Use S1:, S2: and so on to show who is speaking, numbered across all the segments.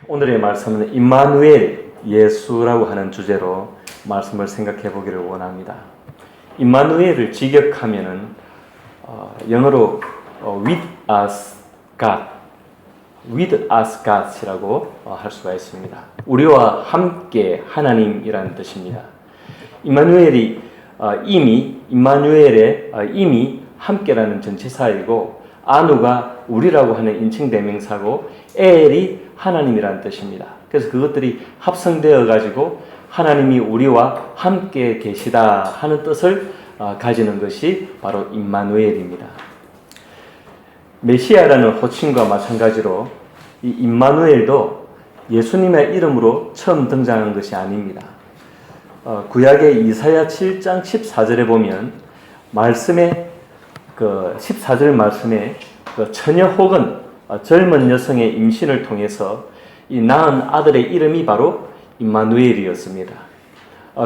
S1: 오늘의 말씀은 임마누엘, 예수라고 하는 주제로 말씀을 생각해 보기를 원합니다. 임마누엘을 직역하면은 영어로 with us God이라고 할 수가 있습니다. 우리와 함께 하나님이라는 뜻입니다. 임마누엘의 이미 함께라는 전치사이고, 아누가 우리라고 하는 인칭 대명사고, 엘이 하나님이라는 뜻입니다. 그래서 그것들이 합성되어 가지고 하나님이 우리와 함께 계시다 하는 뜻을 가지는 것이 바로 임마누엘입니다. 메시아라는 호칭과 마찬가지로 이 임마누엘도 예수님의 이름으로 처음 등장한 것이 아닙니다. 구약의 이사야 7장 14절에 보면 말씀에 14절 말씀에 처녀 혹은 젊은 여성의 임신을 통해서 이 낳은 아들의 이름이 바로 임마누엘이었습니다.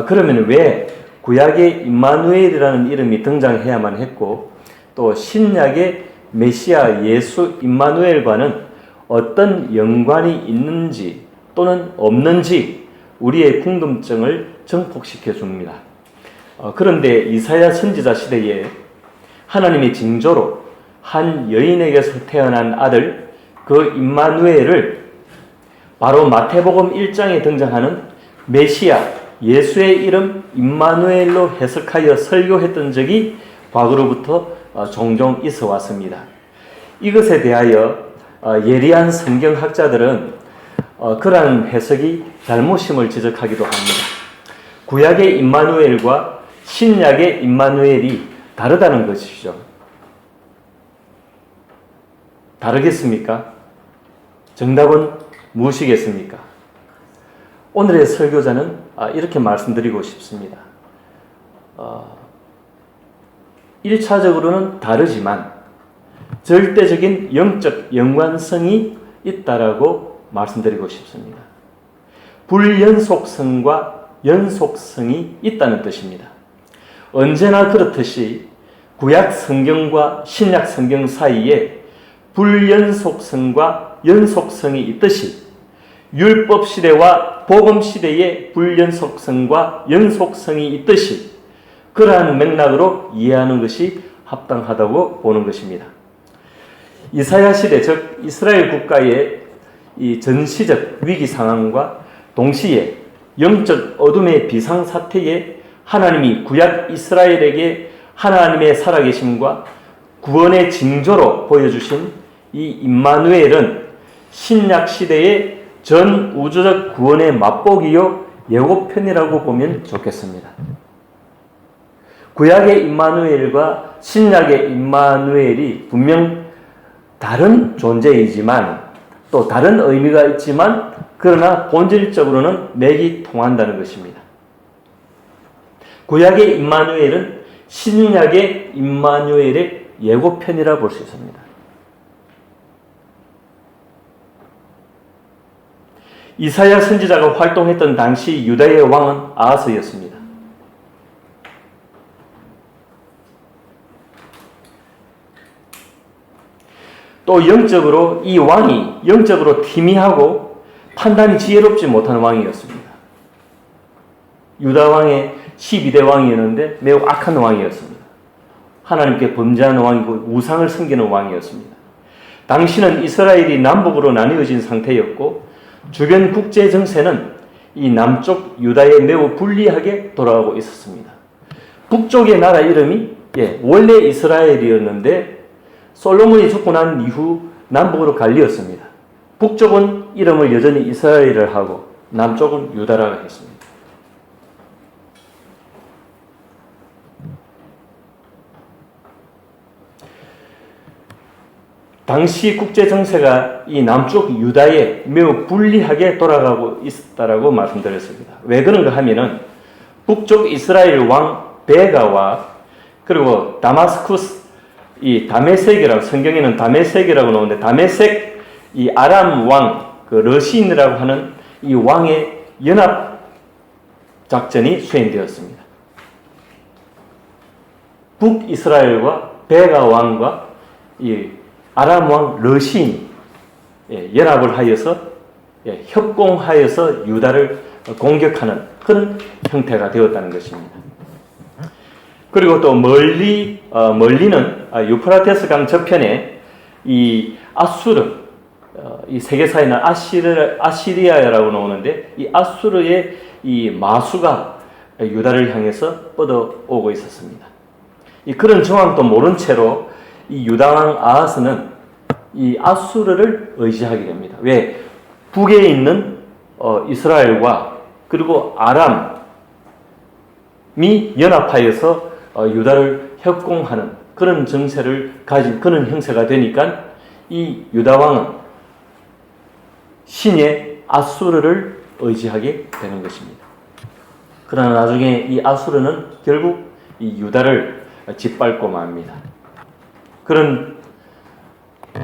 S1: 그러면 왜 구약의 임마누엘이라는 이름이 등장해야만 했고, 또 신약의 메시아 예수 임마누엘과는 어떤 연관이 있는지 또는 없는지 우리의 궁금증을 증폭시켜 줍니다. 그런데 이사야 선지자 시대에 하나님의 징조로 한 여인에게서 태어난 아들 그 임마누엘을 바로 마태복음 1장에 등장하는 메시아 예수의 이름 임마누엘로 해석하여 설교했던 적이 과거로부터 종종 있어 왔습니다. 이것에 대하여 예리한 성경학자들은 그러한 해석이 잘못임을 지적하기도 합니다. 구약의 임마누엘과 신약의 임마누엘이 다르다는 것이죠. 다르겠습니까? 정답은 무엇이겠습니까? 오늘의 설교자는 이렇게 말씀드리고 싶습니다. 1차적으로는 다르지만 절대적인 영적 연관성이 있다라고 말씀드리고 싶습니다. 불연속성과 연속성이 있다는 뜻입니다. 언제나 그렇듯이 구약 성경과 신약 성경 사이에 불연속성과 연속성이 있듯이 율법 시대와 복음 시대에 불연속성과 연속성이 있듯이 그러한 맥락으로 이해하는 것이 합당하다고 보는 것입니다. 이사야 시대, 즉 이스라엘 국가의 이 전시적 위기 상황과 동시에 영적 어둠의 비상사태에 하나님이 구약 이스라엘에게 하나님의 살아계심과 구원의 징조로 보여주신 이 임마누엘은 신약 시대의 전 우주적 구원의 맛보기요 예고편이라고 보면 좋겠습니다. 구약의 임마누엘과 신약의 임마누엘이 분명 다른 존재이지만 또 다른 의미가 있지만 그러나 본질적으로는 맥이 통한다는 것입니다. 구약의 임마누엘은 신약의 임마누엘의 예고편이라 볼 수 있습니다. 이사야 선지자가 활동했던 당시 유다의 왕은 아하스였습니다. 또 영적으로 이 왕이 영적으로 희미하고 판단이 지혜롭지 못한 왕이었습니다. 유다 왕의 12대 왕이었는데 매우 악한 왕이었습니다. 하나님께 범죄하는 왕이고 우상을 섬기는 왕이었습니다. 당시는 이스라엘이 남북으로 나뉘어진 상태였고 주변 국제 정세는 이 남쪽 유다에 매우 불리하게 돌아가고 있었습니다. 북쪽의 나라 이름이 원래 이스라엘이었는데 솔로몬이 죽고 난 이후 남북으로 갈리었습니다. 북쪽은 이름을 여전히 이스라엘을 하고 남쪽은 유다라고 했습니다. 당시 국제 정세가 이 남쪽 유다에 매우 불리하게 돌아가고 있었다라고 말씀드렸습니다. 왜 그런가 하면은 북쪽 이스라엘 왕 베가와 그리고 다마스쿠스 이 다메섹이라고, 성경에는 다메섹이라고 나오는데 다메섹 이 아람 왕 러시인이라고 하는 이 왕의 연합 작전이 수행되었습니다. 북이스라엘과 베가 왕과 이 아람 왕 러시인이 연합을 하여서 협공하여서 유다를 공격하는 그런 형태가 되었다는 것입니다. 그리고 또 멀리는 유프라테스 강 저편에 이 아수르, 이 세계사에는 아시리아라고 나오는데 이 아수르의 이 마수가 유다를 향해서 뻗어오고 있었습니다. 그런 정황도 모른 채로 이 유다왕 아하스는 이 아수르를 의지하게 됩니다. 왜? 북에 있는 이스라엘과 그리고 아람이 연합하여서 유다를 협공하는 그런 정세를 가진 그런 형세가 되니까 이 유다왕은 신의 아수르를 의지하게 되는 것입니다. 그러나 나중에 이 아수르는 결국 이 유다를 짓밟고 맙니다. 그런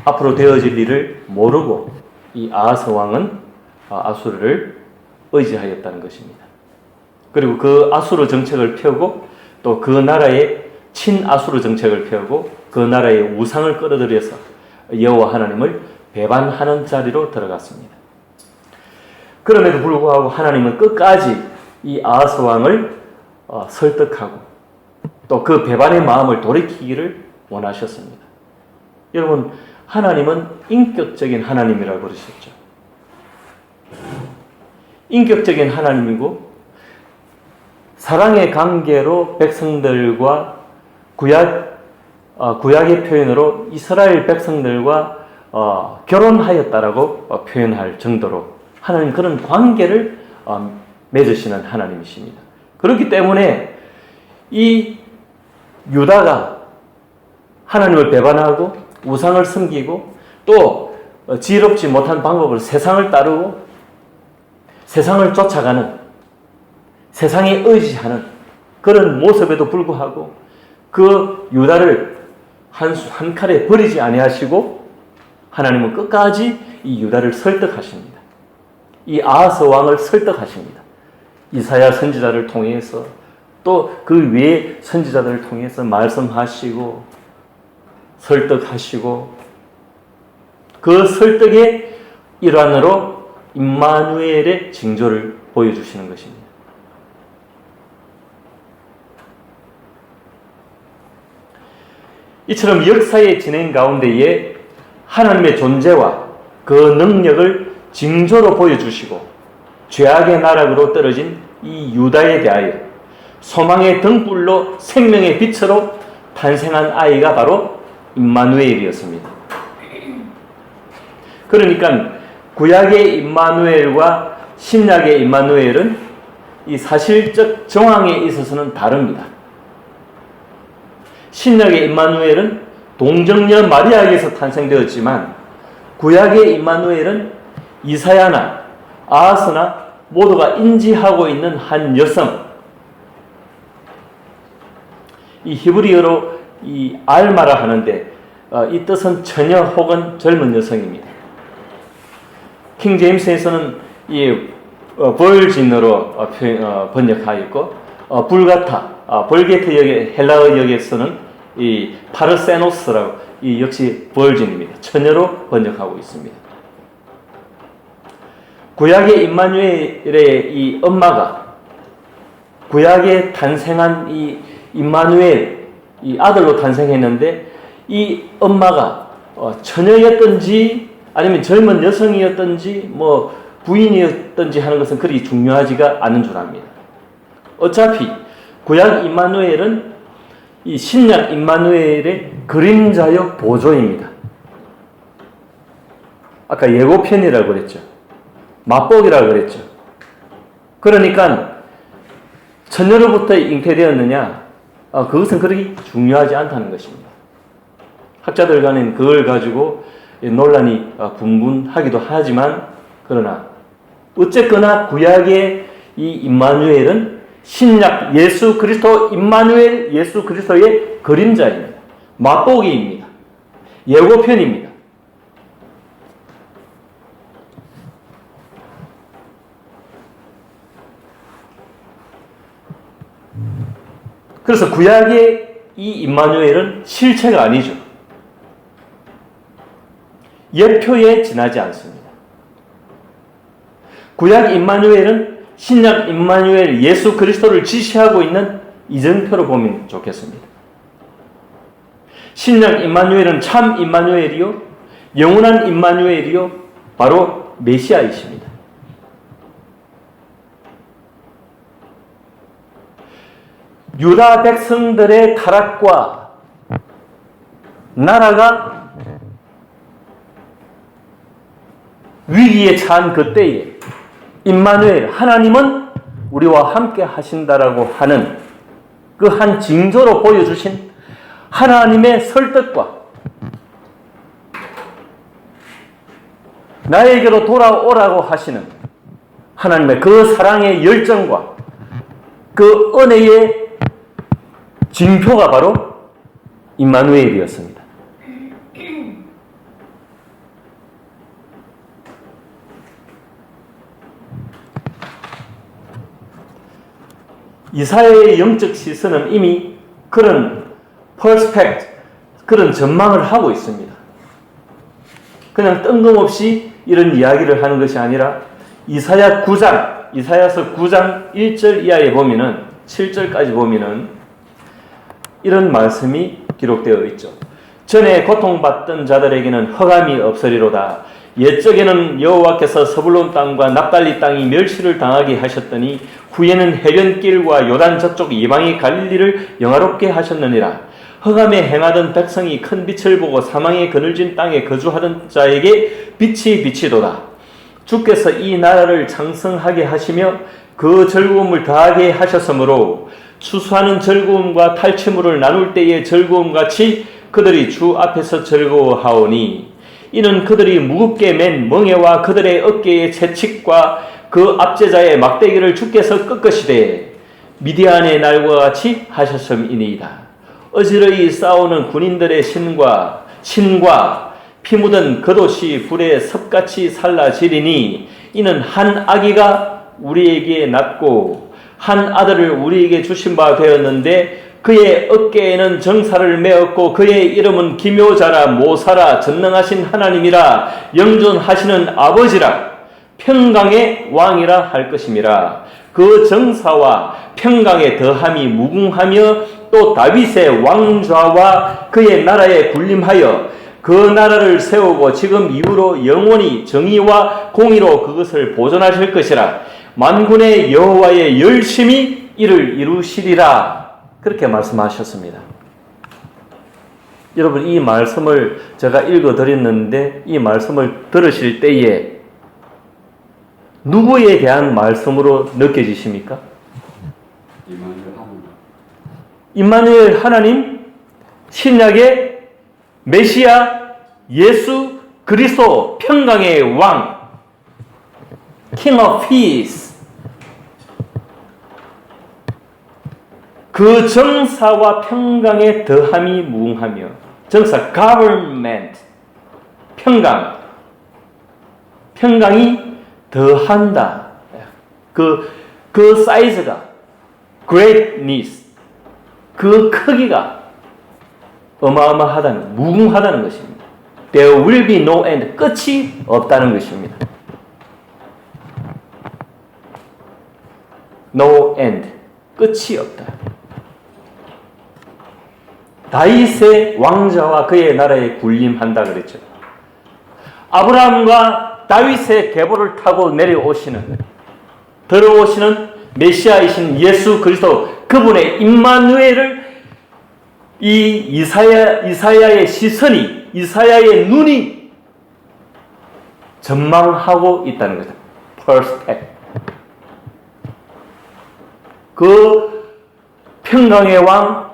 S1: 앞으로 되어질 일을 모르고 이 아하스 왕은 아수르를 의지하였다는 것입니다. 그리고 그 아수르 정책을 펴고 또 그 나라의 친아수르 정책을 펴고 그 나라의 우상을 끌어들여서 여호와 하나님을 배반하는 자리로 들어갔습니다. 그럼에도 불구하고 하나님은 끝까지 이 아하스 왕을 설득하고 또 그 배반의 마음을 돌이키기를 원하셨습니다. 여러분, 하나님은 인격적인 하나님이라고 그러셨죠. 인격적인 하나님이고 사랑의 관계로 백성들과 구약의 표현으로 이스라엘 백성들과 결혼하였다라고 표현할 정도로 하나님 그런 관계를 맺으시는 하나님이십니다. 그렇기 때문에 이 유다가 하나님을 배반하고 우상을 섬기고 또 지혜롭지 못한 방법으로 세상을 따르고 세상을 쫓아가는 세상에 의지하는 그런 모습에도 불구하고 그 유다를 한 칼에 버리지 아니하시고 하나님은 끝까지 이 유다를 설득하십니다. 이 아하스 왕을 설득하십니다. 이사야 선지자를 통해서 또 그 외의 선지자들을 통해서 말씀하시고 설득하시고 그 설득의 일환으로 임마누엘의 징조를 보여주시는 것입니다. 이처럼 역사의 진행 가운데에 하나님의 존재와 그 능력을 징조로 보여주시고 죄악의 나락으로 떨어진 이 유다에 대하여 소망의 등불로 생명의 빛으로 탄생한 아이가 바로 임마누엘이었습니다. 그러니까 구약의 임마누엘과 신약의 임마누엘은 이 사실적 정황에 있어서는 다릅니다. 신약의 임마누엘은 동정녀 마리아에게서 탄생되었지만 구약의 임마누엘은 이사야나 아하스나 모두가 인지하고 있는 한 여성, 이 히브리어로 이 알마라 하는데 이 뜻은 처녀 혹은 젊은 여성입니다. 킹 제임스에서는 이 버진으로 번역하였고 불가타, 볼게트 역의 헬라어 역에서는 이 파르세노스라고 이 역시 버진입니다. 처녀로 번역하고 있습니다. 구약의 임마누엘의 이 엄마가 구약에 탄생한 이 임마누엘 이 아들로 탄생했는데 이 엄마가 처녀였든지 아니면 젊은 여성이었든지 뭐 부인이었든지 하는 것은 그리 중요하지가 않은 줄 압니다. 어차피 구약 임마누엘은 이 신약 임마누엘의 그림자요 보조입니다. 아까 예고편이라고 그랬죠. 맛보기라고 그랬죠. 그러니까 처녀로부터 잉태되었느냐? 그것은 그렇게 중요하지 않다는 것입니다. 학자들 간엔 그걸 가지고 논란이 분분하기도 하지만 그러나 어쨌거나 구약의 이 임마누엘은 신약 예수 그리스도 임마누엘 예수 그리스도의 그림자입니다. 맛보기입니다. 예고편입니다. 그래서 구약의 이 임마누엘은 실체가 아니죠. 예표에 지나지 않습니다. 구약 임마누엘은 신약 임마누엘 예수 그리스도를 지시하고 있는 이정표로 보면 좋겠습니다. 신약 임마누엘은 참 임마누엘이요, 영원한 임마누엘이요, 바로 메시아이십니다. 유다 백성들의 타락과 나라가 위기에 처한 그때에 임마누엘, 하나님은 우리와 함께 하신다라고 하는 그 한 징조로 보여주신 하나님의 설득과 나에게로 돌아오라고 하시는 하나님의 그 사랑의 열정과 그 은혜의 징표가 바로 임마누엘이었습니다. 이사야의 영적 시선은 이미 그런 퍼스펙트, 그런 전망을 하고 있습니다. 그냥 뜬금없이 이런 이야기를 하는 것이 아니라 이사야서 9장 1절 이하에 보면은 7절까지 보면은 이런 말씀이 기록되어 있죠. 전에 고통받던 자들에게는 흑암이 없으리로다. 옛적에는 여호와께서 서불론 땅과 납달리 땅이 멸시를 당하게 하셨더니 후에는 해변길과 요단 저쪽 이방의 갈릴리를 영화롭게 하셨느니라. 흑암에 행하던 백성이 큰 빛을 보고 사망의 그늘진 땅에 거주하던 자에게 빛이 비치도다. 주께서 이 나라를 창성하게 하시며 그 즐거움을 더하게 하셨으므로 추수하는 즐거움과 탈취물을 나눌 때의 즐거움같이 그들이 주 앞에서 즐거워하오니 이는 그들이 무겁게 맨 멍에와 그들의 어깨의 채찍과 그 압제자의 막대기를 주께서 꺾으시되 미디안의 날과 같이 하셨음이니이다. 어지러이 싸우는 군인들의 신과 피 묻은 겉옷이 불에 섭같이 살라지리니 이는 한 아기가 우리에게 낳고 한 아들을 우리에게 주신 바 되었는데 그의 어깨에는 정사를 메었고 그의 이름은 기묘자라 모사라 전능하신 하나님이라 영존하시는 아버지라 평강의 왕이라 할 것임이라. 그 정사와 평강의 더함이 무궁하며 또 다윗의 왕좌와 그의 나라에 군림하여 그 나라를 세우고 지금 이후로 영원히 정의와 공의로 그것을 보존하실 것이라. 만군의 여호와의 열심히 이를 이루시리라. 그렇게 말씀하셨습니다. 여러분, 이 말씀을 제가 읽어드렸는데 이 말씀을 들으실 때에 누구에 대한 말씀으로 느껴지십니까? 임마누엘 하나님, 신약의 메시아 예수 그리스도 평강의 왕, King of Peace. 그 정사와 평강의 더함이 무궁하며, 정사 government, 평강이 더한다. 그 사이즈가 greatness, 그 크기가 어마어마하다는, 무궁하다는 것입니다. There will be no end, 끝이 없다는 것입니다. No end, 끝이 없다. 다윗의 왕자와 그의 나라에 군림한다 그랬죠. 아브라함과 다윗의 계보를 타고 들어오시는 메시아이신 예수 그리스도, 그분의 임마누엘을 이 이사야의 시선이, 이사야의 눈이 전망하고 있다는 거죠. Perspective. 그 평강의 왕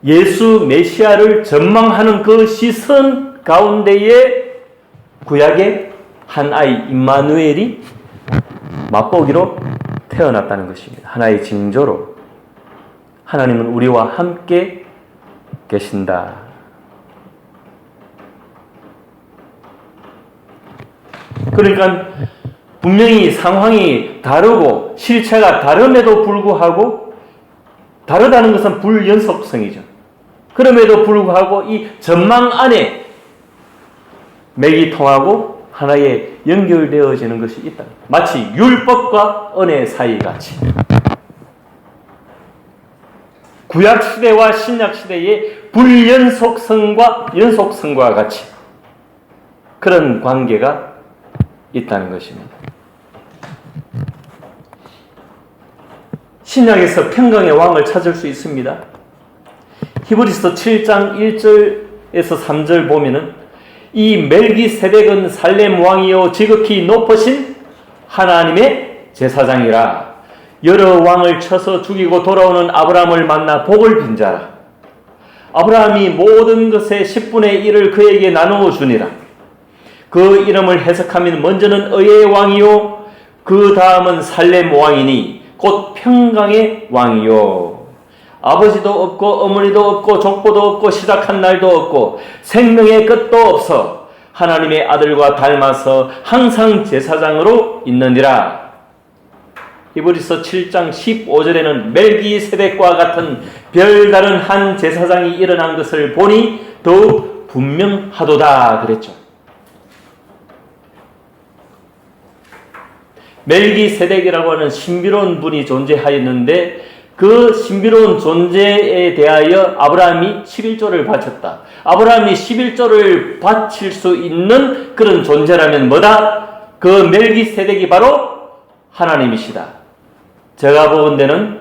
S1: 예수 메시아를 전망하는 그 시선 가운데에 구약의 한 아이 임마누엘이 맛보기로 태어났다는 것입니다. 하나의 징조로 하나님은 우리와 함께 계신다. 그러니까 분명히 상황이 다르고 실체가 다름에도 불구하고, 다르다는 것은 불연속성이죠. 그럼에도 불구하고 이 전망 안에 맥이 통하고 하나에 연결되어지는 것이 있다. 마치 율법과 은혜 사이 같이. 구약 시대와 신약 시대의 불연속성과 연속성과 같이 그런 관계가 있다는 것입니다. 신약에서 평강의 왕을 찾을 수 있습니다. 히브리서 7장 1절에서 3절 보면은 이 멜기세덱은 살렘 왕이요 지극히 높으신 하나님의 제사장이라. 여러 왕을 쳐서 죽이고 돌아오는 아브라함을 만나 복을 빈 자라. 아브라함이 모든 것의 10분의 1을 그에게 나누어 주니라. 그 이름을 해석하면 먼저는 의의 왕이요 그 다음은 살렘 왕이니 곧 평강의 왕이요. 아버지도 없고 어머니도 없고 족보도 없고 시작한 날도 없고 생명의 끝도 없어 하나님의 아들과 닮아서 항상 제사장으로 있느니라. 히브리서 7장 15절에는 멜기세덱과 같은 별다른 한 제사장이 일어난 것을 보니 더욱 분명하도다 그랬죠. 멜기세덱이라고 하는 신비로운 분이 존재하였는데 그 신비로운 존재에 대하여 아브라함이 11조를 바쳤다. 아브라함이 11조를 바칠 수 있는 그런 존재라면 뭐다? 그 멜기세덱이 바로 하나님이시다. 제가 보건대는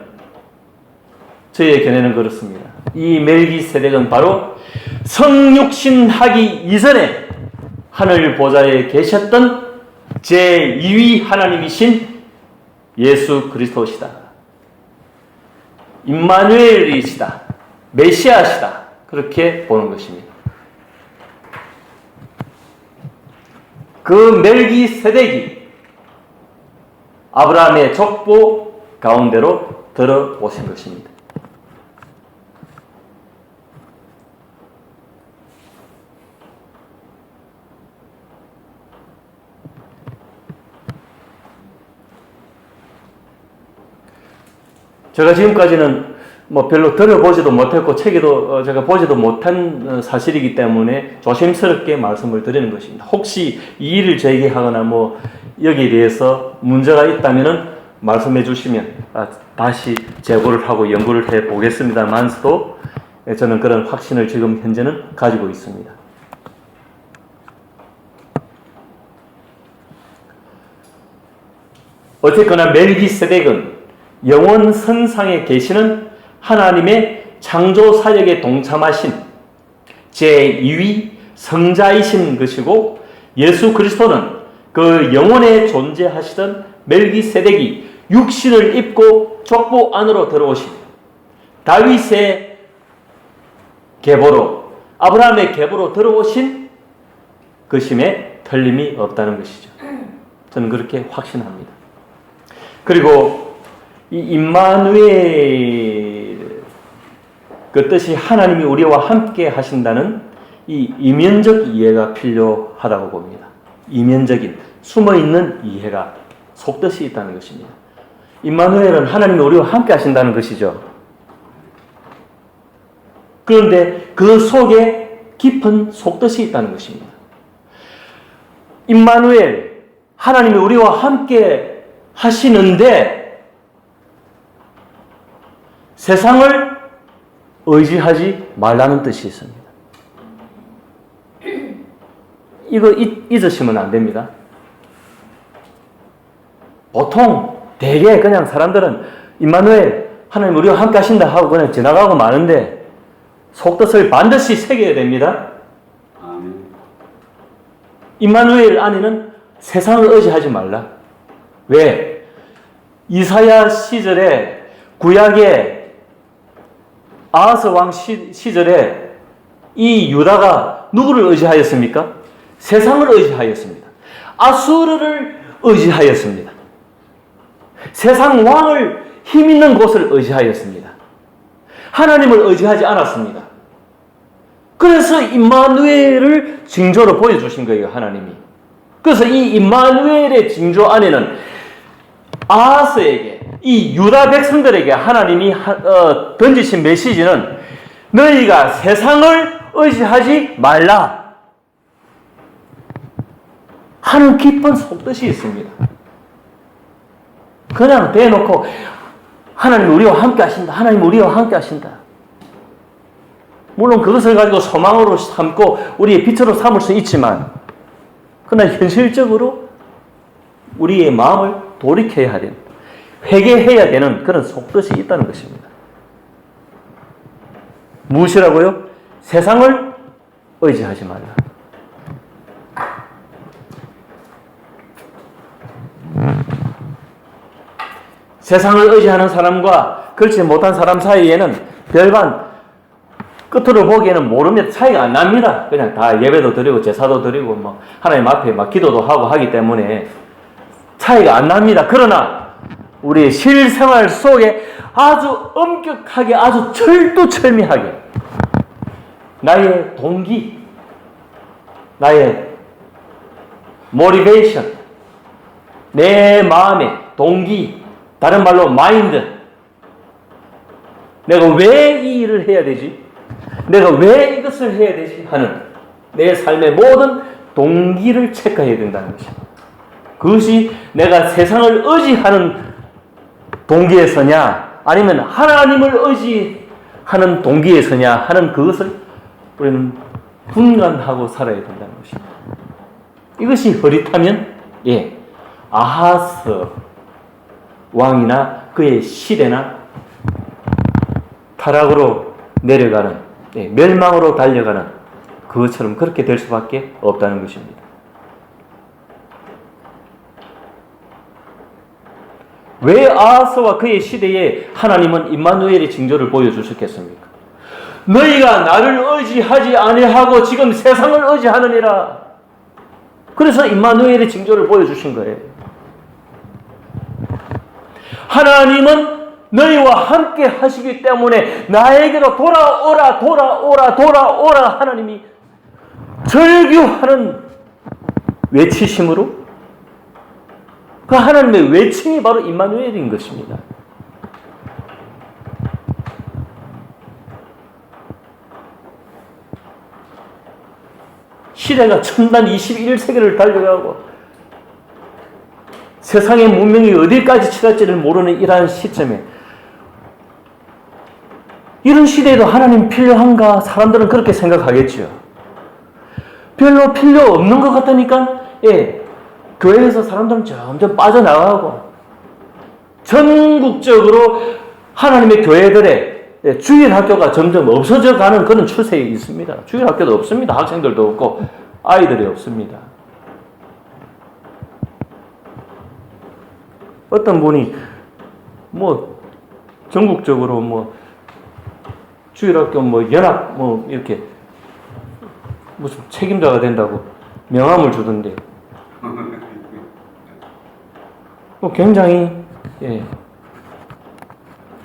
S1: 저희의 견해는 그렇습니다. 이 멜기세덱은 바로 성육신하기 이전에 하늘 보좌에 계셨던 제2위 하나님이신 예수 그리스도시다. 임마누엘이시다. 메시아시다. 그렇게 보는 것입니다. 그 멜기세덱이 아브라함의 족보 가운데로 들어오신 것입니다. 제가 지금까지는 별로 들어보지도 못했고 책에도 제가 보지도 못한 사실이기 때문에 조심스럽게 말씀을 드리는 것입니다. 혹시 이의를 제기하거나 여기에 대해서 문제가 있다면은 말씀해 주시면 다시 재고를 하고 연구를 해 보겠습니다만서도 저는 그런 확신을 지금 현재는 가지고 있습니다. 어쨌거나 멜기세덱은 영원 선상에 계시는 하나님의 창조 사역에 동참하신 제2위 성자이신 것이고 예수 그리스도는 그 영원에 존재하시던 멜기세덱이 육신을 입고 족보 안으로 들어오신 다윗의 계보로 아브라함의 계보로 들어오신 것임에 틀림이 없다는 것이죠. 저는 그렇게 확신합니다. 그리고 이 임마누엘 그 뜻이 하나님이 우리와 함께 하신다는 이 이면적 이해가 필요하다고 봅니다. 이면적인 숨어있는 이해가 속뜻이 있다는 것입니다. 임마누엘은 하나님이 우리와 함께 하신다는 것이죠. 그런데 그 속에 깊은 속뜻이 있다는 것입니다. 임마누엘, 하나님이 우리와 함께 하시는데 세상을 의지하지 말라는 뜻이 있습니다. 이거 잊으시면 안 됩니다. 보통 대개 그냥 사람들은 임마누엘 하나님 우리와 함께 하신다 하고 그냥 지나가고 마는데 속뜻을 반드시 새겨야 됩니다. 임마누엘 안에는 세상을 의지하지 말라. 왜? 이사야 시절에 구약의 아하스 왕 시절에 이 유다가 누구를 의지하였습니까? 세상을 의지하였습니다. 아수르를 의지하였습니다. 세상 왕을 힘 있는 곳을 의지하였습니다. 하나님을 의지하지 않았습니다. 그래서 임마누엘을 징조로 보여주신 거예요, 하나님이. 그래서 이 임마누엘의 징조 안에는 아하스에게, 이 유다 백성들에게 하나님이 던지신 메시지는 너희가 세상을 의지하지 말라. 하는 깊은 속뜻이 있습니다. 그냥 대놓고 하나님 우리와 함께 하신다. 하나님 우리와 함께 하신다. 물론 그것을 가지고 소망으로 삼고 우리의 빛으로 삼을 수 있지만 그러나 현실적으로 우리의 마음을 돌이켜야 되는, 회개해야 되는 그런 속뜻이 있다는 것입니다. 무엇이라고요? 세상을 의지하지 말라. 세상을 의지하는 사람과 그렇지 못한 사람 사이에는 별반 끝으로 보기에는 모릅니다. 차이가 안 납니다. 그냥 다 예배도 드리고 제사도 드리고 뭐 하나님 앞에 막 기도도 하고 하기 때문에 차이가 안 납니다. 그러나 우리의 실생활 속에 아주 엄격하게 아주 철두철미하게 나의 동기, 나의 모티베이션, 내 마음의 동기, 다른 말로 마인드, 내가 왜 이 일을 해야 되지? 내가 왜 이것을 해야 되지? 하는 내 삶의 모든 동기를 체크해야 된다는 것입니다. 그것이 내가 세상을 의지하는 동기에서냐 아니면 하나님을 의지하는 동기에서냐 하는 그것을 우리는 분간하고 살아야 된다는 것입니다. 이것이 흐릿하면 아하스 왕이나 그의 시대나 타락으로 내려가는, 멸망으로 달려가는 그것처럼 그렇게 될 수밖에 없다는 것입니다. 왜 아하스와 그의 시대에 하나님은 임마누엘의 징조를 보여주셨겠습니까? 너희가 나를 의지하지 아니하고 지금 세상을 의지하느니라. 그래서 임마누엘의 징조를 보여주신 거예요. 하나님은 너희와 함께 하시기 때문에 나에게로 돌아오라, 돌아오라, 돌아오라 하나님이 절규하는 외치심으로 그 하나님의 외침이 바로 임마누엘인 것입니다. 시대가 첨단 21세기를 달려가고 세상의 문명이 어디까지 치달지를 모르는 이러한 시점에 이런 시대에도 하나님 필요한가? 사람들은 그렇게 생각하겠죠. 별로 필요 없는 것 같다니까 교회에서 사람들은 점점 빠져나가고 전국적으로 하나님의 교회들의 주일학교가 점점 없어져 가는 그런 추세에 있습니다. 주일학교도 없습니다. 학생들도 없고 아이들이 없습니다. 어떤 분이 전국적으로 주일학교 연합 이렇게 무슨 책임자가 된다고 명함을 주던데 굉장히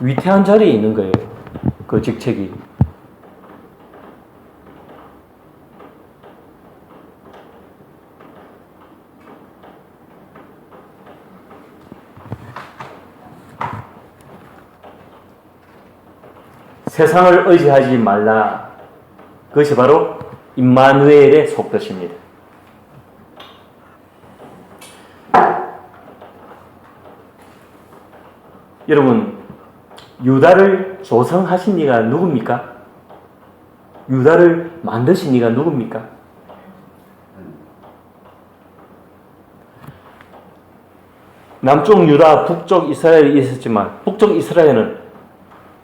S1: 위태한 자리에 있는 거예요. 그 직책이. 세상을 의지하지 말라. 그것이 바로 임마누엘의 속뜻입니다. 여러분, 유다를 조성하신 이가 누굽니까? 유다를 만드신 이가 누굽니까? 남쪽 유다, 북쪽 이스라엘이 있었지만 북쪽 이스라엘은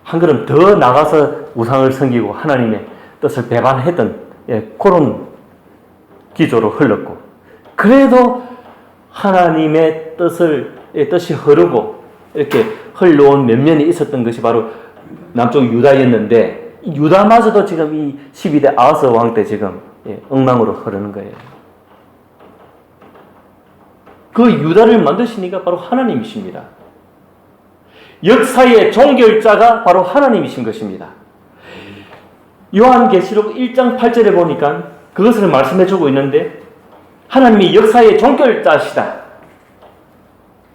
S1: 한 걸음 더 나가서 우상을 섬기고 하나님의 뜻을 배반했던 그런 기조로 흘렀고, 그래도 하나님의 뜻이 흐르고 이렇게 흘러온 면면이 있었던 것이 바로 남쪽 유다였는데, 유다마저도 지금 이 12대 아하스 왕 때 지금 엉망으로 흐르는 거예요. 그 유다를 만드신 이가 바로 하나님이십니다. 역사의 종결자가 바로 하나님이신 것입니다. 요한계시록 1장 8절에 보니까 그것을 말씀해주고 있는데, 하나님이 역사의 종결자시다.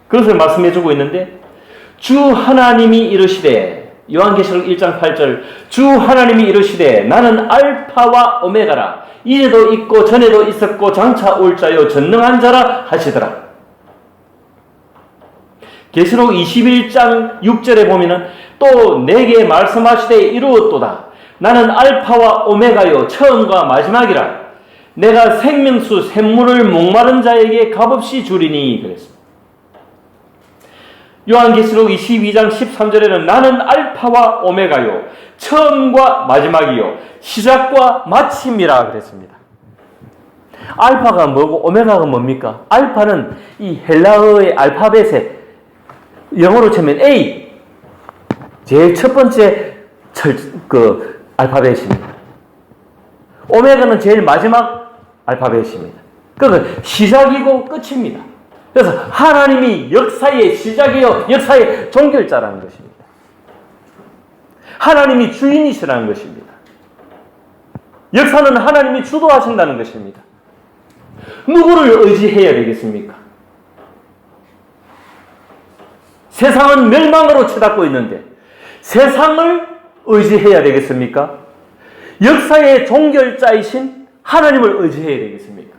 S1: 그것을 말씀해주고 있는데, 주 하나님이 이르시되 요한계시록 1장 8절 주 하나님이 이르시되 나는 알파와 오메가라 이제도 있고 전에도 있었고 장차 올 자요 전능한 자라 하시더라. 계시록 21장 6절에 보면은 또 내게 말씀하시되 이루었도다. 나는 알파와 오메가요 처음과 마지막이라. 내가 생명수 샘물을 목마른 자에게 값없이 주리니 그랬습니다. 요한계시록 22장 13절에는 나는 알파와 오메가요 처음과 마지막이요 시작과 마침이라 그랬습니다. 알파가 뭐고 오메가가 뭡니까? 알파는 이 헬라어의 알파벳에 영어로 치면 A 제일 첫 번째 알파벳입니다. 오메가는 제일 마지막 알파벳입니다. 그러니까 시작이고 끝입니다. 그래서 하나님이 역사의 시작이요 역사의 종결자라는 것입니다. 하나님이 주인이시라는 것입니다. 역사는 하나님이 주도하신다는 것입니다. 누구를 의지해야 되겠습니까? 세상은 멸망으로 치닫고 있는데 세상을 의지해야 되겠습니까? 역사의 종결자이신 하나님을 의지해야 되겠습니까?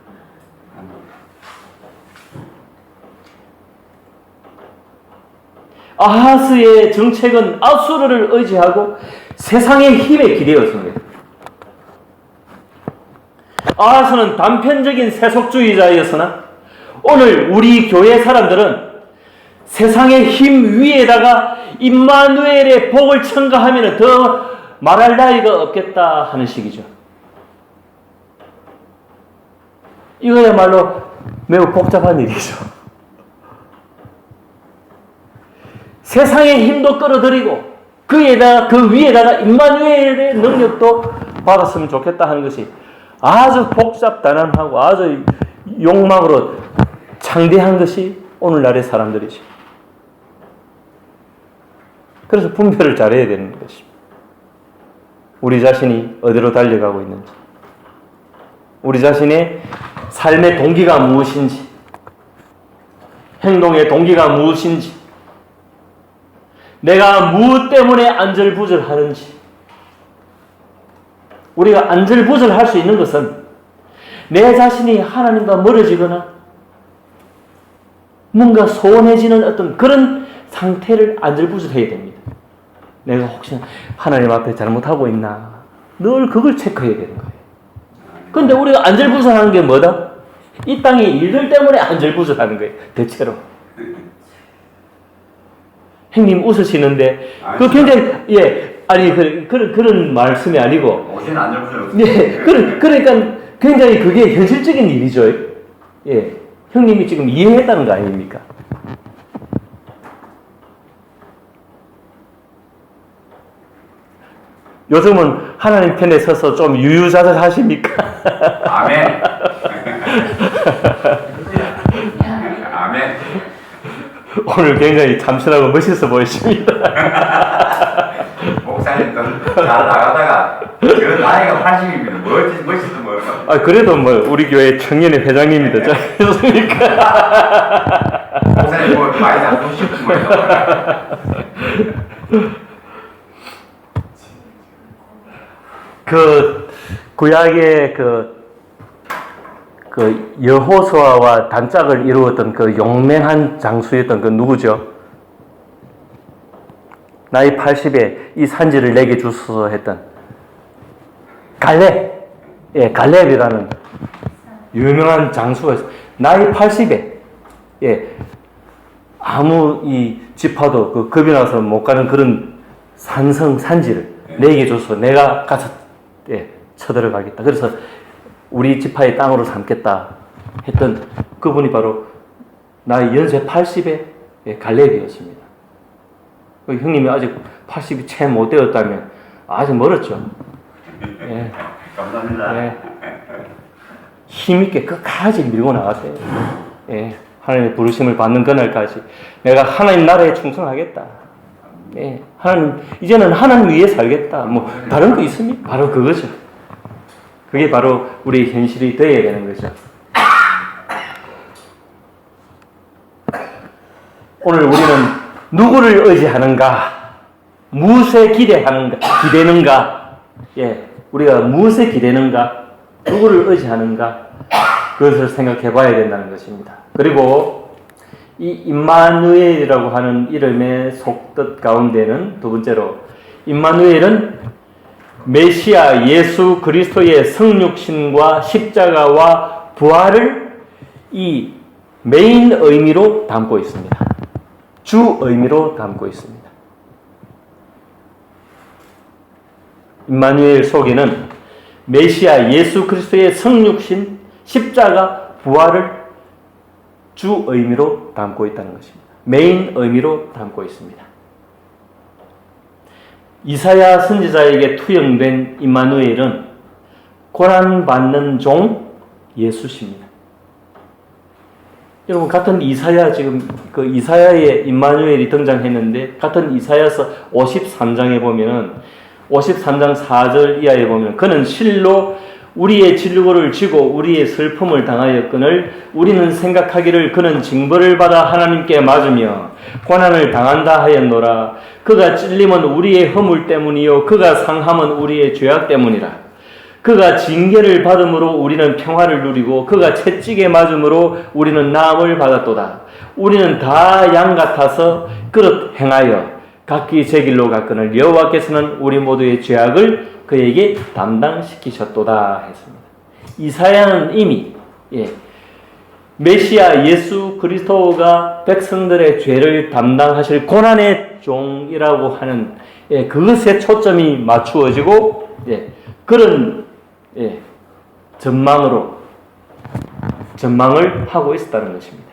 S1: 아하스의 정책은 아수르를 의지하고 세상의 힘에 기대었습니다. 아하스는 단편적인 세속주의자였으나 오늘 우리 교회 사람들은 세상의 힘 위에다가 임마누엘의 복을 첨가하면 더 말할 나위가 없겠다 하는 식이죠. 이거야말로 매우 복잡한 일이죠. 세상의 힘도 끌어들이고 그 위에다가 임마누엘의 능력도 받았으면 좋겠다 하는 것이 아주 복잡다난하고 아주 욕망으로 창대한 것이 오늘날의 사람들이죠. 그래서 분별을 잘해야 되는 것입니다. 우리 자신이 어디로 달려가고 있는지, 우리 자신의 삶의 동기가 무엇인지, 행동의 동기가 무엇인지, 내가 무엇 때문에 안절부절하는지. 우리가 안절부절할 수 있는 것은 내 자신이 하나님과 멀어지거나 뭔가 소원해지는 어떤 그런 상태를 안절부절해야 됩니다. 내가 혹시 하나님 앞에 잘못하고 있나 늘 그걸 체크해야 되는 거예요. 그런데 우리가 안절부절하는 게 뭐다? 이 땅의 일들 때문에 안절부절하는 거예요. 대체로. 형님 웃으시는데 그 굉장히 그런 말씀이 아니고 그러니까 굉장히 그게 현실적인 일이죠. 예, 형님이 지금 이해했다는 거 아닙니까? 요즘은 하나님 편에 서서 좀 유유자적하십니까?
S2: 아멘. 아멘.
S1: 오늘 굉장히 참신하고 멋있어 보이십니다.
S2: 목사님 잘 나가다가 그 나이가 80이면 멋있어 보여.
S1: 아 그래도 뭐 우리 교회 청년회 회장님이다. 좋습니까?
S2: 목사님 뭐 많이 잡고 싶은 거예요.
S1: 그 구약의 그 여호수아와 단짝을 이루었던 그 용맹한 장수였던 그 누구죠? 나이 80에 이 산지를 내게 주소서 했던 갈렙. 예, 갈렙이라는 유명한 장수가 있어요. 나이 80에 아무 이 지파도 겁이 나서 못 가는 그런 산지를 내게 줘서 내가 가서 쳐들어가겠다. 그래서 우리 지파의 땅으로 삼겠다 했던 그분이 바로 나이 연세 80의 갈렙이었습니다. 형님이 아직 80이 채 못 되었다면 아직 멀었죠. 예.
S2: 감사합니다.
S1: 예. 힘있게 끝까지 밀고 나가세요. 예. 하나님의 부르심을 받는 그날까지 내가 하나님 나라에 충성하겠다. 예. 하나님, 이제는 하나님 위해 살겠다. 뭐 다른 거 있습니까? 바로 그거죠. 그게 바로 우리 현실이 되어야 되는 거죠. 오늘 우리는 누구를 의지하는가? 무엇에 기대는가? 예, 우리가 무엇에 기대는가? 누구를 의지하는가? 그것을 생각해 봐야 된다는 것입니다. 그리고 이 임마누엘이라고 하는 이름의 속뜻 가운데는 두 번째로 임마누엘은 메시아 예수 그리스도의 성육신과 십자가와 부활을 이 메인 의미로 담고 있습니다. 주 의미로 담고 있습니다. 임마누엘 속에는 메시아 예수 그리스도의 성육신, 십자가, 부활을 주 의미로 담고 있다는 것입니다. 메인 의미로 담고 있습니다. 이사야 선지자에게 투영된 임마누엘은 고난받는 종 예수십니다. 여러분, 같은 이사야, 지금 그 이사야에 임마누엘이 등장했는데, 같은 이사야서 53장에 보면은 53장 4절 이하에 보면 그는 실로 우리의 질고를 지고 우리의 슬픔을 당하였거늘 우리는 생각하기를 그는 징벌을 받아 하나님께 맞으며 고난을 당한다 하였노라. 그가 찔림은 우리의 허물 때문이요 그가 상함은 우리의 죄악 때문이라. 그가 징계를 받음으로 우리는 평화를 누리고 그가 채찍에 맞음으로 우리는 나음을 받았도다. 우리는 다 양 같아서 그릇 행하여 각기 제 길로 갔거늘 여호와께서는 우리 모두의 죄악을 그에게 담당시키셨도다 했습니다. 이사야는 이미 메시아 예수 그리스도가 백성들의 죄를 담당하실 고난의 종이라고 하는 그것에 초점이 맞추어지고 그런 전망을 하고 있었다는 것입니다.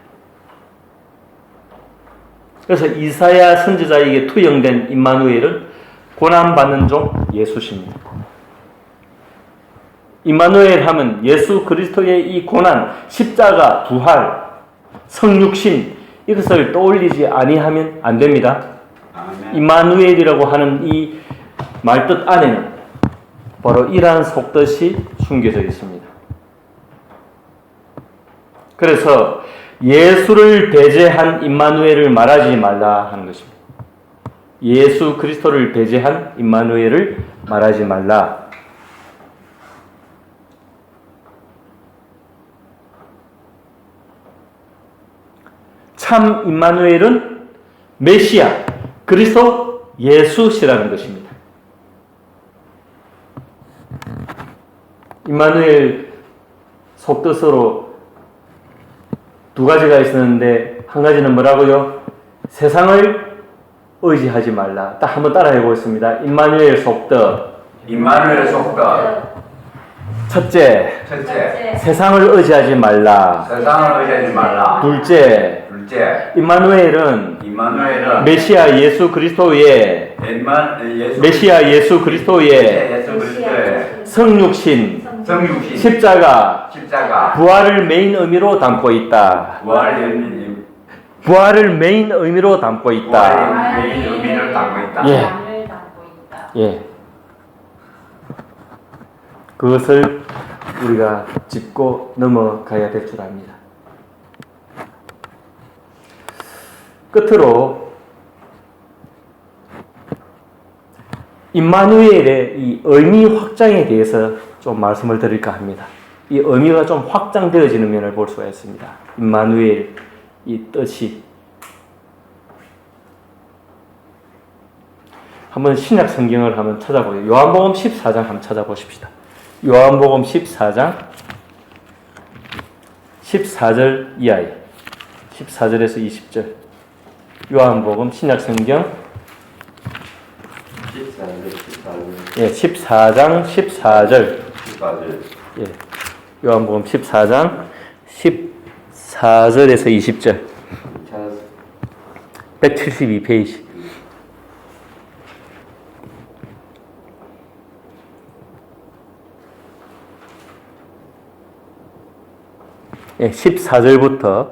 S1: 그래서 이사야 선지자에게 투영된 임마누엘은 고난받는 종 예수십니다. 임마누엘 하면 예수 그리스도의 이 고난, 십자가, 부활, 성육신 이것을 떠올리지 아니하면 안 됩니다. 임마누엘이라고 하는 이 말뜻 안에는 바로 이러한 속뜻이 숨겨져 있습니다. 그래서 예수를 배제한 임마누엘을 말하지 말라 하는 것입니다. 예수 그리스도를 배제한 임마누엘을 말하지 말라. 참 임마누엘은 메시아, 그리스도 예수시라는 것입니다. 임마누엘 속뜻으로 두 가지가 있었는데 한 가지는 뭐라고요? 세상을 의지하지 말라. 딱 한번 따라해 보겠습니다. 임마누엘 속뜻.
S2: 임마누엘 속뜻.
S1: 첫째, 세상을 의지하지 말라.
S2: 세상을 의지하지 말라.
S1: 둘째, 임마누엘은 메시아 예수 그리스도의 성육신, 십자가, 부활을 메인 의미로 담고 있다. 부활을 메인 의미로 담고 있다. 그것을 우리가 짚고 넘어가야 될 줄 압니다. 끝으로 임마누엘의 이 의미 확장에 대해서 좀 말씀을 드릴까 합니다. 이 의미가 좀 확장되어지는 면을 볼 수가 있습니다. 임마누엘 이 뜻이 한번 신약 성경을 한번 찾아보세요. 요한복음 14장 한번 찾아보십시다. 요한복음 14장 14절 이하에 14절에서 20절 요한복음 신약 성경 14장 14절 요한복음 14장 14절에서 20절 172페이지 14절부터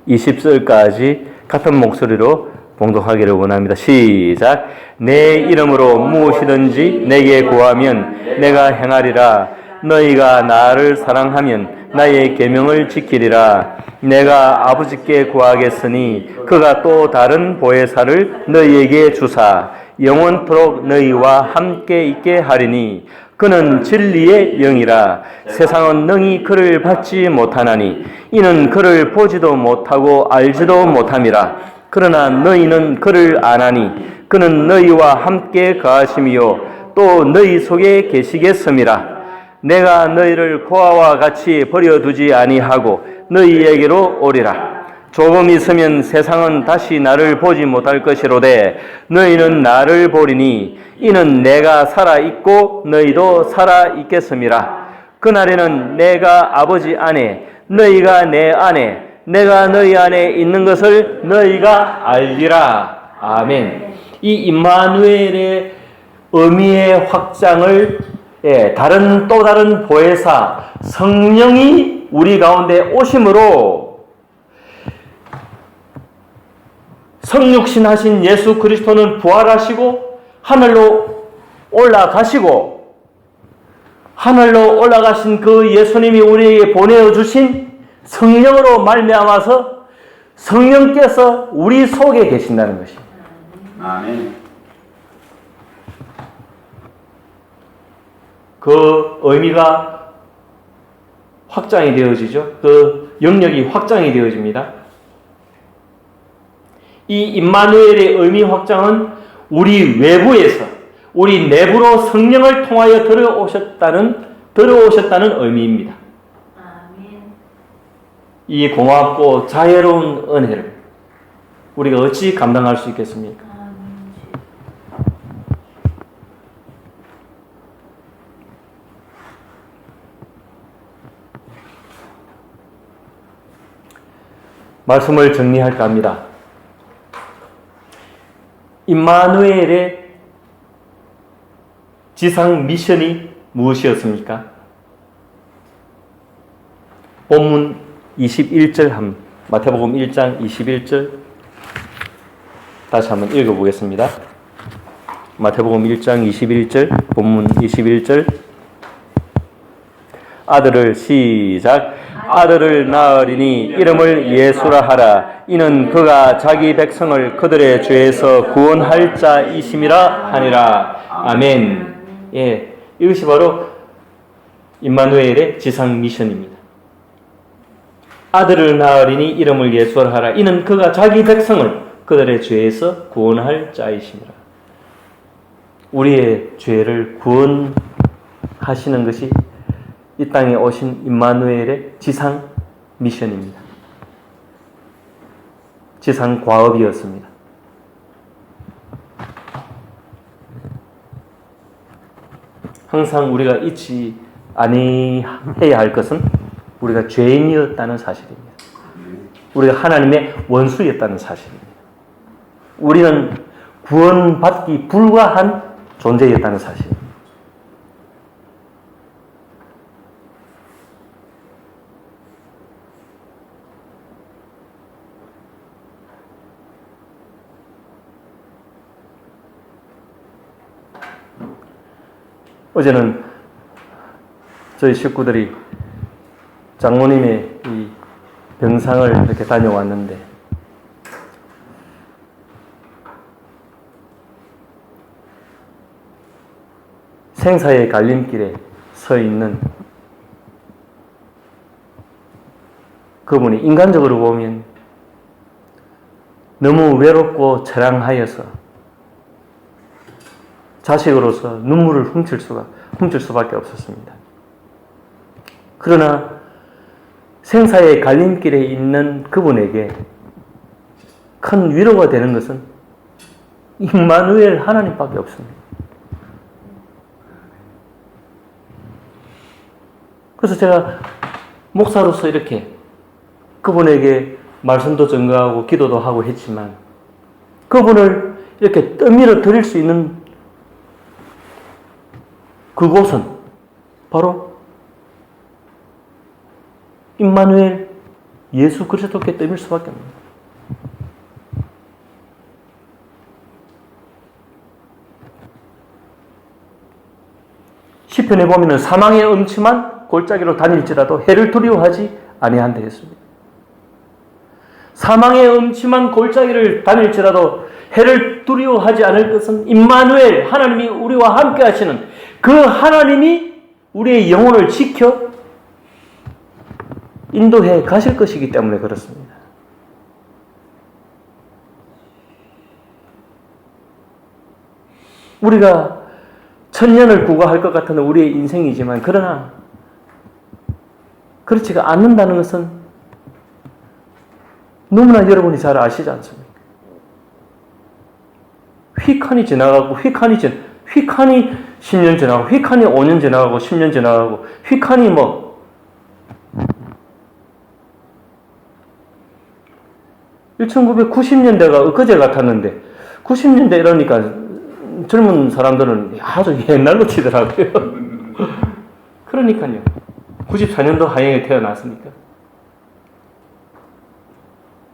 S1: 20절까지 같은 목소리로 봉독하기를 원합니다. 시작. 내 이름으로 무엇이든지 내게 구하면 내가 행하리라. 너희가 나를 사랑하면 나의 계명을 지키리라. 내가 아버지께 구하겠으니 그가 또 다른 보혜사를 너희에게 주사 영원토록 너희와 함께 있게 하리니 그는 진리의 영이라. 세상은 능히 그를 받지 못하나니 이는 그를 보지도 못하고 알지도 못함이라. 그러나 너희는 그를 아나니 그는 너희와 함께 거하심이요 또 너희 속에 계시겠음이라. 내가 너희를 고아와 같이 버려두지 아니하고 너희에게로 오리라. 조금 있으면 세상은 다시 나를 보지 못할 것이로되 너희는 나를 보리니 이는 내가 살아있고 너희도 살아있겠음이라. 그날에는 내가 아버지 안에 너희가 내 안에 내가 너희 안에 있는 것을 너희가 알리라. 아멘. 이 임마누엘의 의미의 확장을 또 다른 보혜사 성령이 우리 가운데 오심으로 성육신하신 예수 그리스도는 부활하시고 하늘로 올라가신 그 예수님이 우리에게 보내주신 성령으로 말미암아서 성령께서 우리 속에 계신다는 것입니다.
S2: 아멘.
S1: 그 의미가 확장이 되어지죠. 그 영역이 확장이 되어집니다. 이 임마누엘의 의미 확장은 우리 외부에서 우리 내부로 성령을 통하여 들어오셨다는 의미입니다.
S3: 아멘.
S1: 이 고맙고 자애로운 은혜를 우리가 어찌 감당할 수 있겠습니까? 말씀을 정리할까 합니다. 임마누엘의 지상 미션이 무엇이었습니까? 본문 21절 마태복음 1장 21절 다시 한번 읽어보겠습니다. 마태복음 1장 21절 본문 21절 아들을 낳으리니 이름을 예수라 하라. 이는 그가 자기 백성을 그들의 죄에서 구원할 자이심이라 하니라. 아멘. 예, 이것이 바로 임마누엘의 지상 미션입니다. 아들을 낳으리니 이름을 예수라 하라. 이는 그가 자기 백성을 그들의 죄에서 구원할 자이심이라. 우리의 죄를 구원하시는 것이 이 땅에 오신 임마누엘의 지상 미션입니다. 지상 과업이었습니다. 항상 우리가 잊지 아니해야 할 것은 우리가 죄인이었다는 사실입니다. 우리가 하나님의 원수였다는 사실입니다. 우리는 구원받기 불과한 존재였다는 사실입니다. 어제는 저희 식구들이 장모님의 이 병상을 이렇게 다녀왔는데 생사의 갈림길에 서 있는 그분이 인간적으로 보면 너무 외롭고 처량하여서 자식으로서 눈물을 훔칠 수밖에 없었습니다. 그러나 생사의 갈림길에 있는 그분에게 큰 위로가 되는 것은 임마누엘 하나님밖에 없습니다. 그래서 제가 목사로서 이렇게 그분에게 말씀도 전가하고 기도도 하고 했지만 그분을 이렇게 떠밀어 드릴 수 있는 그곳은 바로 임마누엘 예수 그리스도께 떠밀 수밖에 없습니다. 시편에 보면은 사망의 음침한 골짜기로 다닐지라도 해를 두려워하지 아니한다 했습니다. 사망의 음침한 골짜기를 다닐지라도 해를 두려워하지 않을 것은 임마누엘, 하나님이 우리와 함께 하시는 그 하나님이 우리의 영혼을 지켜 인도해 가실 것이기 때문에 그렇습니다. 우리가 천년을 구가할 것 같은 우리의 인생이지만 그러나 그렇지가 않는다는 것은 너무나 여러분이 잘 아시지 않습니까? 휙하니 지나가고 휙하니 10년 지나가고 휙하니 5년 지나가고 10년 지나가고 휙하니 뭐 1990년대가 엊그제 같았는데 90년대 이러니까 젊은 사람들은 아주 옛날로 치더라고요. 그러니까요. 94년도 하영에 태어났으니까.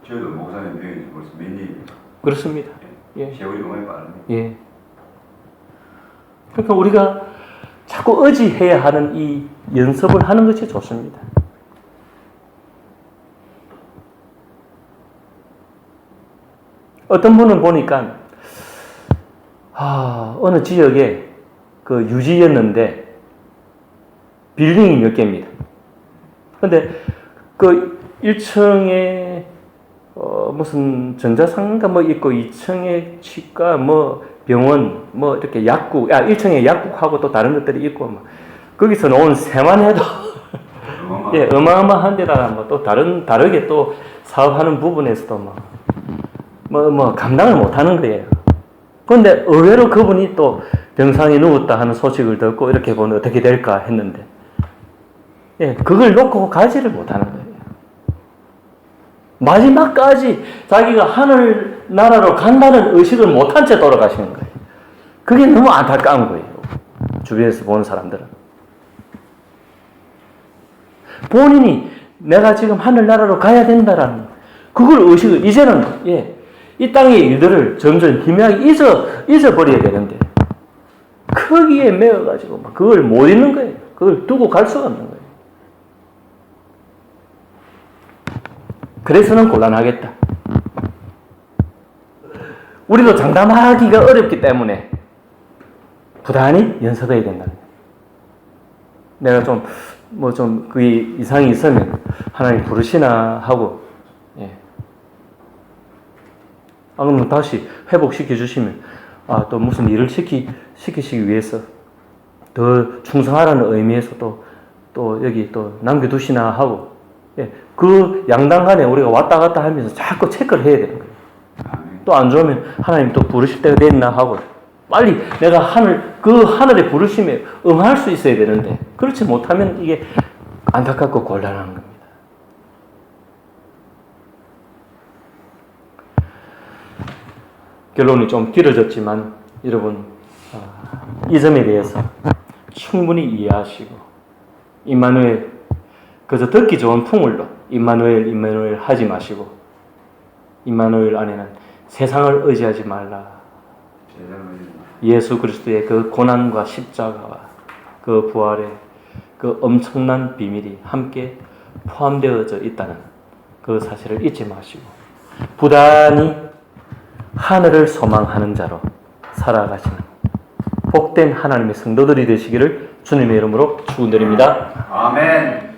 S2: 저도 목사님 배우지 벌써 몇 년입니다.
S1: 그렇습니다. 예.
S2: 세월이 너무 빠르네.
S1: 예. 그러니까 우리가 자꾸 의지해야 하는 이 연습을 하는 것이 좋습니다. 어떤 분은 보니까 어느 지역에 그 유지였는데 빌딩이 몇 개입니다. 근데 그 1층에 무슨 전자상가 뭐 있고 2층에 치과 뭐 병원 뭐 이렇게 약국 1층에 약국하고 또 다른 것들이 있고 뭐 거기서 나온 새만 해도 예, 어마어마한 데다가 뭐 또 다르게 또 사업하는 부분에서도 뭐 감당을 못 하는 거예요. 그런데 의외로 그분이 또 병상에 누웠다 하는 소식을 듣고 이렇게 보면 어떻게 될까 했는데 예, 그걸 놓고 가지를 못하는 거예요. 마지막까지 자기가 하늘 나라로 간다는 의식을 못한 채 돌아가시는 거예요. 그게 너무 안타까운 거예요. 주변에서 보는 사람들은. 본인이 내가 지금 하늘 나라로 가야 된다라는 그걸 의식을 이제는 이 땅의 일들을 점점 희미하게 잊어버려야 되는데 거기에 매여가지고 그걸 못 잊는 거예요. 그걸 두고 갈 수가 없는 거예요. 그래서는 곤란하겠다. 우리도 장담하기가 어렵기 때문에 부단히 연습해야 된다. 내가 그게 이상이 있으면 하나님 부르시나 하고, 그러면 다시 회복시켜 주시면, 또 무슨 일을 시키시기 위해서 더 충성하라는 의미에서 또 여기 또 남겨두시나 하고, 그 양당 간에 우리가 왔다 갔다 하면서 자꾸 체크를 해야 되는 거예요. 또 안 좋으면 하나님 또 부르실 때가 됐나 하고 빨리 내가 그 하늘의 부르심에 응할 수 있어야 되는데 그렇지 못하면 이게 안타깝고 곤란한 겁니다. 결론이 좀 길어졌지만 여러분 이 점에 대해서 충분히 이해하시고 임마누엘 그저 듣기 좋은 풍물로 임마누엘 하지 마시고 임마누엘 안에는 세상을 의지하지 말라. 예수 그리스도의 그 고난과 십자가와 그 부활의 그 엄청난 비밀이 함께 포함되어져 있다는 그 사실을 잊지 마시고 부단히 하늘을 소망하는 자로 살아가시는 복된 하나님의 성도들이 되시기를 주님의 이름으로 축원드립니다.
S2: 아멘.